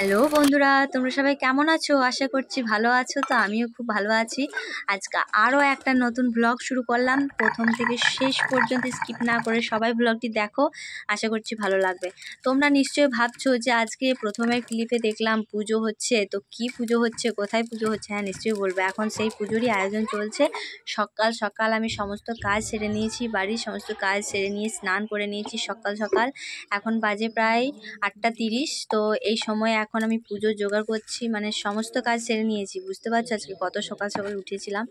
Hello বন্ধুরা, তোমরা সবাই কেমন আছো? আশা করছি ভালো আছো। তো আমিও খুব ভালো আছি। আজকে আরও একটা নতুন ব্লগ শুরু করলাম। প্রথম থেকে শেষ পর্যন্ত স্কিপ না করে সবাই ব্লগটি দেখো, আশা করছি ভালো লাগবে। তোমরা নিশ্চয়ই ভাবছো যে আজকে প্রথমের ক্লিপে দেখলাম পুজো হচ্ছে, তো কি পুজো হচ্ছে, কোথায় পুজো হচ্ছে? হ্যাঁ, নিশ্চয়ই বলবে। এখন সেই পুজোরই আয়োজন চলছে। সকাল সকাল আমি সমস্ত কাজ সেরে নিয়েছি, বাড়ির সমস্ত কাজ সেরে নিয়ে স্নান করে নিয়েছি সকাল সকাল। এখন বাজে প্রায় 8:30। তো এই সময় এখন আমি পুজোর জোগাড় করছি, মানে সমস্ত কাজ সেরে নিয়েছি। বুঝতে পারছো আজকে কত সকাল সকাল উঠেছিলাম।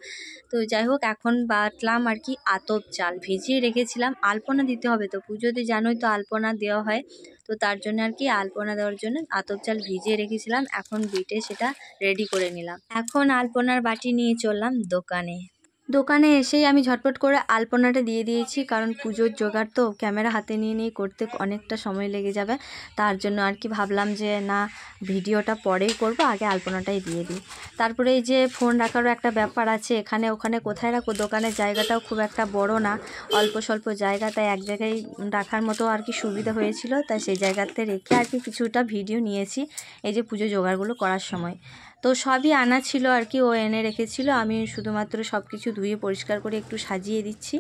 তো যাই হোক, এখন বাটলাম আর কি আতপ চাল, ভিজিয়ে রেখেছিলাম। আলপনা দিতে হবে, তো পুজোতে জানোই তো আলপনা দেওয়া হয়। তো তার জন্য আর কি আলপনা দেওয়ার জন্য আতপ চাল ভিজিয়ে রেখেছিলাম। এখন বেটে সেটা রেডি করে নিলাম। এখন আলপনার বাটি নিয়ে চললাম দোকানে। দোকানে এসেই আমি ঝটপট করে আলপনাটা দিয়ে দিয়েছি, কারণ পুজোর জোগাড় তো ক্যামেরা হাতে নিয়ে নিয়ে করতে অনেকটা সময় লেগে যাবে। তার জন্য আর কি ভাবলাম যে না, ভিডিওটা পরেই করব, আগে আলপনাটাই দিয়ে দিই। তারপরে এই যে ফোন রাখারও একটা ব্যাপার আছে, এখানে ওখানে কোথায় রাখবো, দোকানের জায়গাটাও খুব একটা বড় না, অল্প স্বল্প জায়গা, তাই এক জায়গায় রাখার মতো আর কি সুবিধা হয়েছিল। তাই সেই জায়গাতে রেখে আর কি কিছুটা ভিডিও নিয়েছি এই যে পুজো জোগাড়গুলো করার সময়। তো সবই আনা ছিল আর কি, ও এনে রেখেছিল। আমি শুধুমাত্র সব কিছু ধুয়ে পরিষ্কার করে একটু সাজিয়ে দিচ্ছি।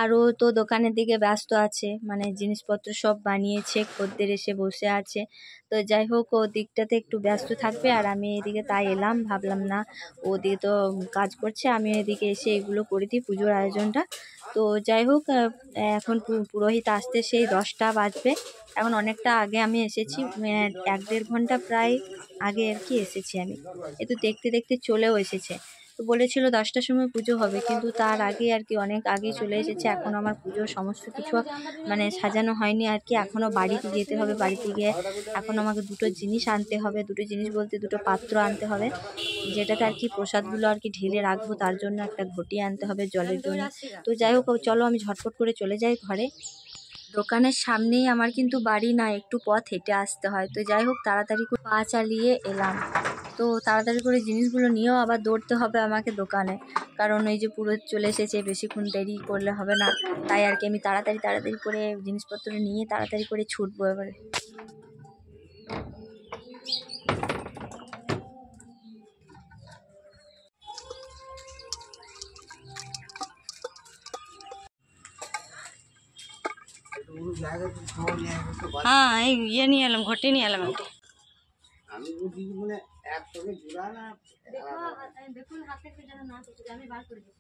আর ও তো দোকানের দিকে ব্যস্ত আছে, মানে জিনিসপত্র সব বানিয়েছে, খদ্দের এসে বসে আছে। তো যাই হোক, ও দিকটাতে একটু ব্যস্ত থাকবে, আর আমি এদিকে তাই এলাম, ভাবলাম না ওদিকে তো কাজ করছে, আমি এদিকে এসে এগুলো করে দিই পুজোর আয়োজনটা। তো যাই হোক, এখন পুরোহিত আসতে সেই 10টা বাজবে। এখন অনেকটা আগে আমি এসেছি, 1-1.5 ঘন্টা প্রায় আগে আর কি এসেছি আমি। একটু দেখতে দেখতে চলেও এসেছে। তো বলেছিল 10টার সময় পুজো হবে, কিন্তু তার আগে আর কি অনেক আগেই চলে এসেছে। এখন আমার পুজোর সমস্ত কিছু মানে সাজানো হয়নি আর কি। এখনও বাড়িতে যেতে হবে, বাড়িতে গিয়ে এখন আমাকে দুটো জিনিস আনতে হবে। দুটো জিনিস বলতে দুটো পাত্র আনতে হবে, যেটাতে আর কি প্রসাদগুলো আর কি ঢেলে রাখবো। তার জন্য একটা ঘটি আনতে হবে জলের জন্য। তো যাই হোক, চলো আমি ঝটপট করে চলে যাই ঘরে। দোকানের সামনেই আমার কিন্তু বাড়ি না, একটু পথ হেঁটে আসতে হয়। তো যাই হোক, তাড়াতাড়ি করে পা চালিয়ে এলাম। তো তাড়াতাড়ি করে জিনিসগুলো নিয়েও আবার দৌড়তে হবে আমাকে দোকানে, কারণ এই যে পুরো চলে এসেছে, বেশিক্ষণ দেরি করলে হবে না। তাই আর কি আমি তাড়াতাড়ি করে জিনিসপত্র নিয়ে তাড়াতাড়ি করে ছুটবো এবারে। হ্যাঁ, এই ইয়ে নিয়ে এলাম, ঘটি নিয়ে এলাম একটা। আমি বুঝি মানে একসঙ্গে জোড়া না, দেখুন হাতে যেন না কিছু, আমি বার করে দিই।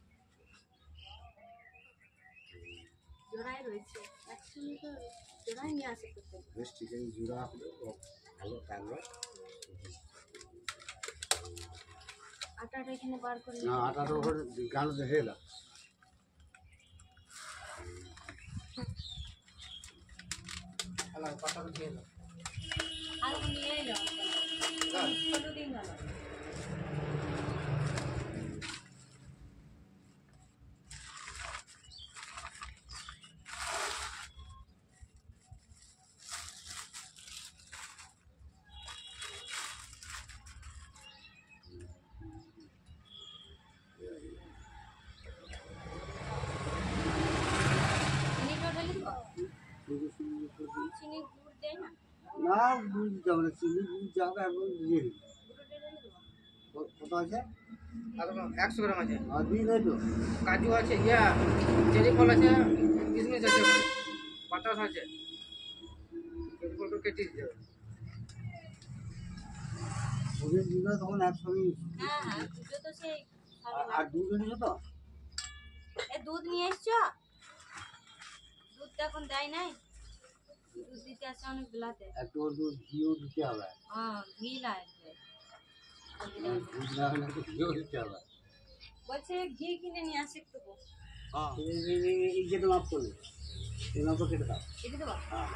জোড়াই রয়েছে, একসঙ্গে তো জোড়াই নিয়ে আসে করতে। বেশ, ঠিক আছে, জোড়া হলো ভালো থাকবে। আটাটা এখানে বার করে না, আটাটা ওখানে গাল দেখে এলাম। পাতাটা দিয়ে এলাম, আর নিয়ে এলাম ছোট দিন গেল। চিনি গুড় দেয় না, না গুড় যাবে না, চিনি গুড় যাবে এবং দিয়ে দিই। কত আছে? 100 গ্রাম আছে। আর দিয়ে দেয় তো, কাজু আছে, ইয়া চেরি ফল আছে, কিশমিশ আছে, বাতাস আছে, চেরি ফলটা কেটে দিতে হবে। ওদের দিলে তখন একসঙ্গে। হ্যাঁ হ্যাঁ, পুজো তো সেই। আর দুধ এনেছো তো? এ দুধ নিয়ে এসছো? দুধটা এখন দেয় নাই, দুধ দিতে আসছে অনেক বেলাতে। একটু দুধ ঘিও দিতে হবে। হ্যাঁ, ঘি লাগবে। দুধ না হলে তো ঘিও দিতে হবে। বলছে ঘি কিনে নিয়ে আসে একটু। হ্যাঁ, এই যে মাপ করলে এই মাপটা কেটে দাও, কেটে দেবো। হ্যাঁ,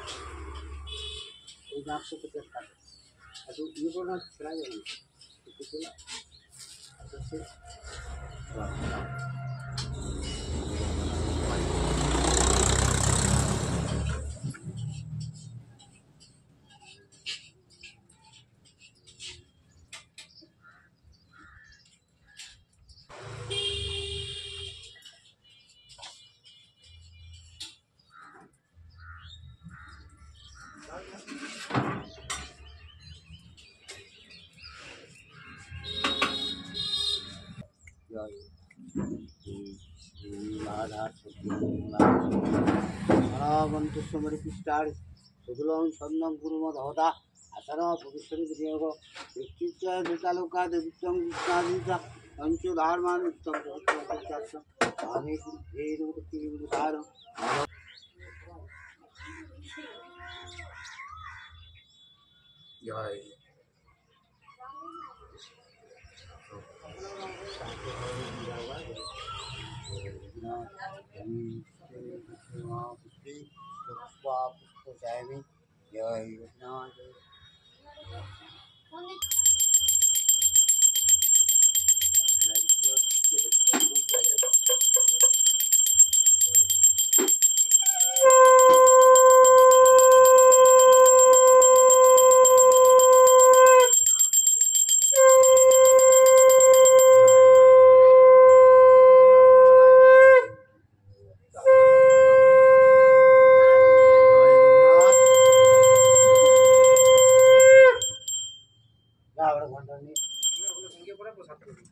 এই মাপটা কেটে কাটো, একটু ইয়ে করে না, ছেড়া যাবে না। মন্ত্রসমরি পৃষ্ঠার সুদুলং ছন্দং গুরুমদ হদা আসার ভবিষ্যৎ বিনিয়োগ তালুকা দেবিত্বং কৃষ্ণাদিতা পঞ্চধার্মান উত্তম আমি জয় पुष्पामी जय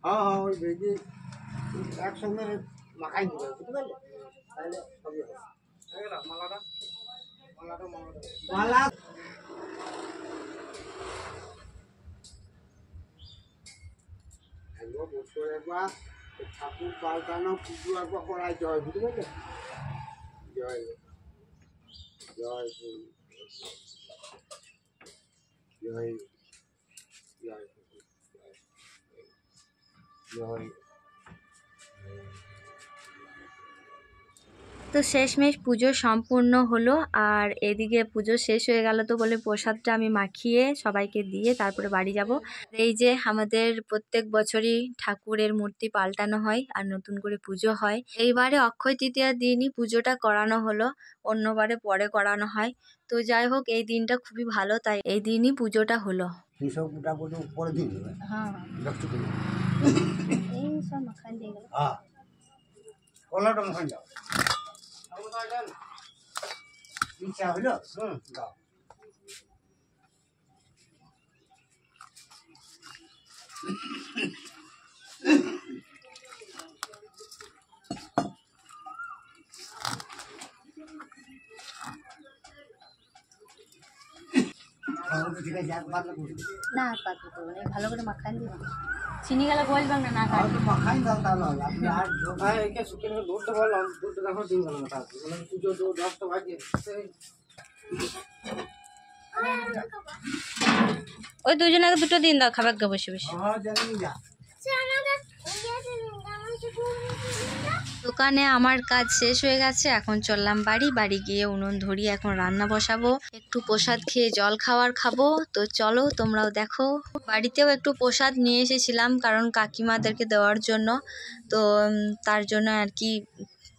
हाँ हाँ वही भेजिए एक संगे माखाई दिए बुझते पारले তাহলে সবই হবে এগুলা মালাটা মালা একবার বছর একবার ঠাকুর পাল্টানো পুজো একবার করাইতে হয় বুঝতে পারলে জয় জয় জয় জয় জয় তো শেষমেশ পুজো সম্পূর্ণ হলো আর এদিকে পুজো শেষ হয়ে গেল তো বলে প্রসাদটা আমি মাখিয়ে সবাইকে দিয়ে তারপরে বাড়ি যাব। এই যে আমাদের প্রত্যেক বছরই ঠাকুরের মূর্তি পাল্টানো হয় আর নতুন করে পুজো হয়। এইবারে অক্ষয় তৃতীয়ার দিনই পুজোটা করানো হলো, অন্যবারে পরে করানো হয়। তো যাই হোক এই দিনটা খুবই ভালো, তাই এই দিনই পুজোটা হলো। হ্যাঁ এই সব মাখান দিয়ে গেল। হ্যাঁ কলাটা মাখান দাও ইচ্ছা হলো দাও না পাতলা করবো না, ভালো করে মাখান দিব। চিনি গেলে বলবেন না না খাই মাখাই দাও তাহলে আপনি আর ভাই একে শুকিয়ে দুধটা বললাম দুধটা দেখো দিন গেল না তার মানে পুজো তো 10টা বাজে ওই দুজনকে দুটো দিন দাও খাবার গা বসে বসে। হ্যাঁ জানি যা দোকানে আমার কাজ শেষ হয়ে গেছে, এখন চললাম বাড়ি গিয়ে উনুন ধরিয়ে এখন রান্না বসাবো, একটু প্রসাদ খেয়ে জল খাবো। তো চলো তোমরাও দেখো। বাড়িতেও একটু প্রসাদ নিয়ে এসেছিলাম কারণ কাকিমাদেরকে দেওয়ার জন্য, তো তার জন্য আর কি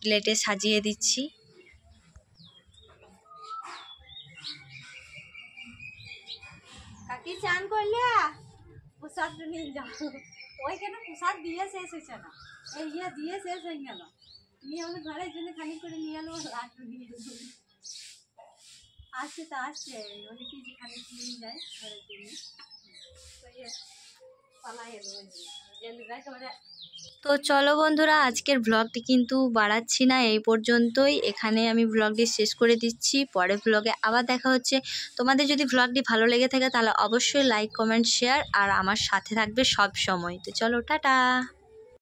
প্লেটে সাজিয়ে দিচ্ছি। কাকি চান করলে প্রসাদ নিয়ে যাও, ওইখানে প্রসাদ দিয়ে শেষ হয়েছে না, এই ইয়ে দিয়ে শেষ হয়ে গেল, নিয়ে আমাদের ঘরের জন্য খালি করে নিয়ে এলো, লাড্ডু নিয়ে আসছে তো আসছে অনেকেই যেখানে নিয়ে যায় ঘরের জন্য, তো পালাই এলো। তো চলো বন্ধুরা, আজকের ব্লগটি কিন্তু বাড়াচ্ছি না, এই পর্যন্তই, এখানে আমি ব্লগটি শেষ করে দিচ্ছি। পরের ব্লগে আবার দেখা হচ্ছে। তোমাদের যদি ব্লগটি ভালো লেগে থাকে তাহলে অবশ্যই লাইক কমেন্ট শেয়ার আর আমার সাথে থাকবে সব সময়। তো চলো টাটা।